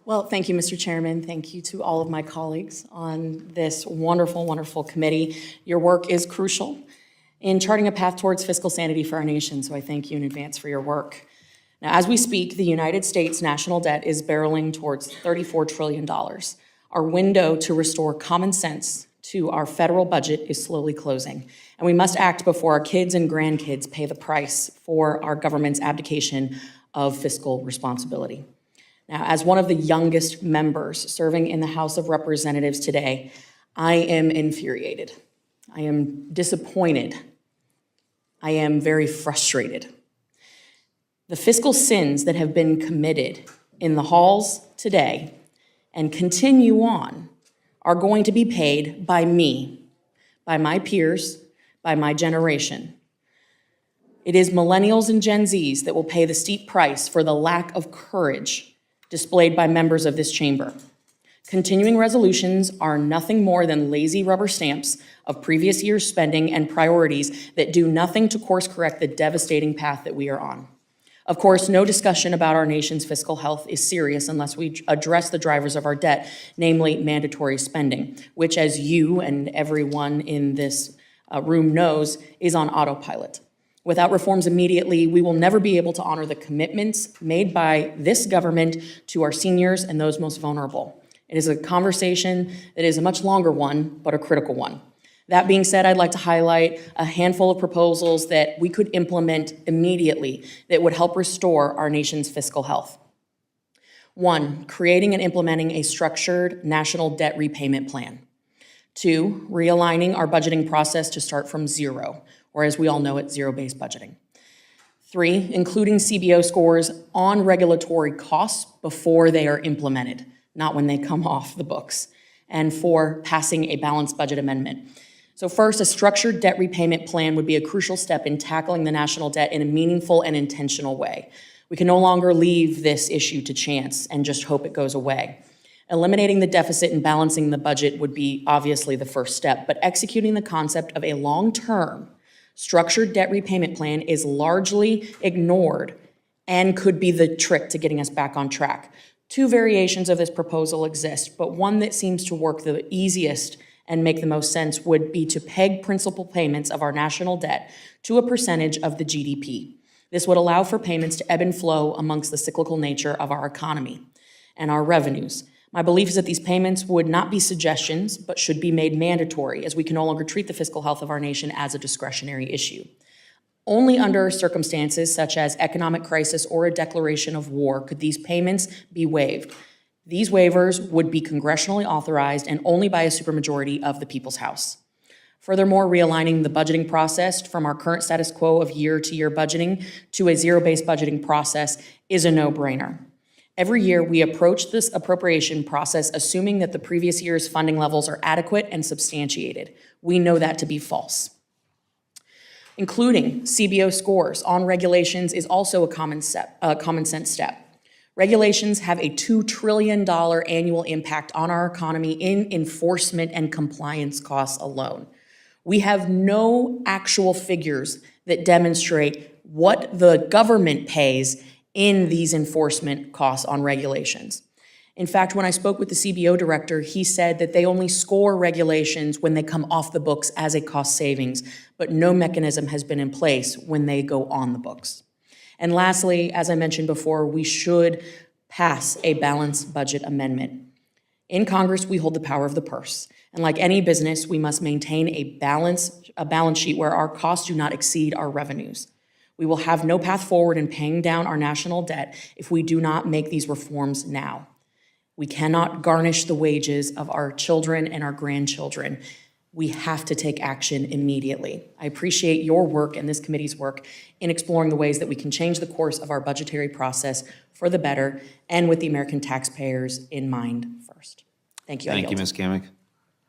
Well, thank you, Mr. Chairman. Thank you to all of my colleagues on this wonderful, wonderful committee. Your work is crucial in charting a path towards fiscal sanity for our nation, so I thank you in advance for your work. Now, as we speak, the United States national debt is barreling towards $34 trillion. Our window to restore common sense to our federal budget is slowly closing, and we must act before our kids and grandkids pay the price for our government's abdication of fiscal responsibility. Now, as one of the youngest members serving in the House of Representatives today, I am infuriated. I am disappointed. I am very frustrated. The fiscal sins that have been committed in the halls today and continue on are going to be paid by me, by my peers, by my generation. It is millennials and Gen Zs that will pay the steep price for the lack of courage displayed by members of this chamber. Continuing resolutions are nothing more than lazy rubber stamps of previous year's spending and priorities that do nothing to course correct the devastating path that we are on. Of course, no discussion about our nation's fiscal health is serious unless we address the drivers of our debt, namely mandatory spending, which, as you and everyone in this room knows, is on autopilot. Without reforms immediately, we will never be able to honor the commitments made by this government to our seniors and those most vulnerable. It is a conversation that is a much longer one, but a critical one. That being said, I'd like to highlight a handful of proposals that we could implement immediately that would help restore our nation's fiscal health. 1, creating and implementing a structured national debt repayment plan. 2, realigning our budgeting process to start from zero, or as we all know it, zero-based budgeting. 3, including CBO scores on regulatory costs before they are implemented, not when they come off the books. And 4, passing a balanced budget amendment. So first, a structured debt repayment plan would be a crucial step in tackling the national debt in a meaningful and intentional way. We can no longer leave this issue to chance and just hope it goes away. Eliminating the deficit and balancing the budget would be obviously the first step, but executing the concept of a long-term structured debt repayment plan is largely ignored and could be the trick to getting us back on track. 2 variations of this proposal exist, but one that seems to work the easiest and make the most sense would be to peg principal payments of our national debt to a percentage of the GDP. This would allow for payments to ebb and flow amongst the cyclical nature of our economy and our revenues. My belief is that these payments would not be suggestions, but should be made mandatory, as we can no longer treat the fiscal health of our nation as a discretionary issue. Only under circumstances such as economic crisis or a declaration of war could these payments be waived. These waivers would be congressionally authorized and only by a supermajority of the People's House. Furthermore, realigning the budgeting process from our current status quo of year-to-year budgeting to a zero-based budgeting process is a no-brainer. Every year, we approach this appropriation process assuming that the previous year's funding levels are adequate and substantiated. We know that to be false. Including CBO scores on regulations is also a common sense step. Regulations have a $2 trillion annual impact on our economy in enforcement and compliance costs alone. We have no actual figures that demonstrate what the government pays in these enforcement costs on regulations. In fact, when I spoke with the CBO director, he said that they only score regulations when they come off the books as a cost savings, but no mechanism has been in place when they go on the books. And lastly, as I mentioned before, we should pass a balanced budget amendment. In Congress, we hold the power of the purse. And like any business, we must maintain a balance sheet where our costs do not exceed our revenues. We will have no path forward in paying down our national debt if we do not make these reforms now. We cannot garnish the wages of our children and our grandchildren. We have to take action immediately. I appreciate your work and this committee's work in exploring the ways that we can change the course of our budgetary process for the better and with the American taxpayers in mind first. Thank you. Thank you, Ms. Cammack.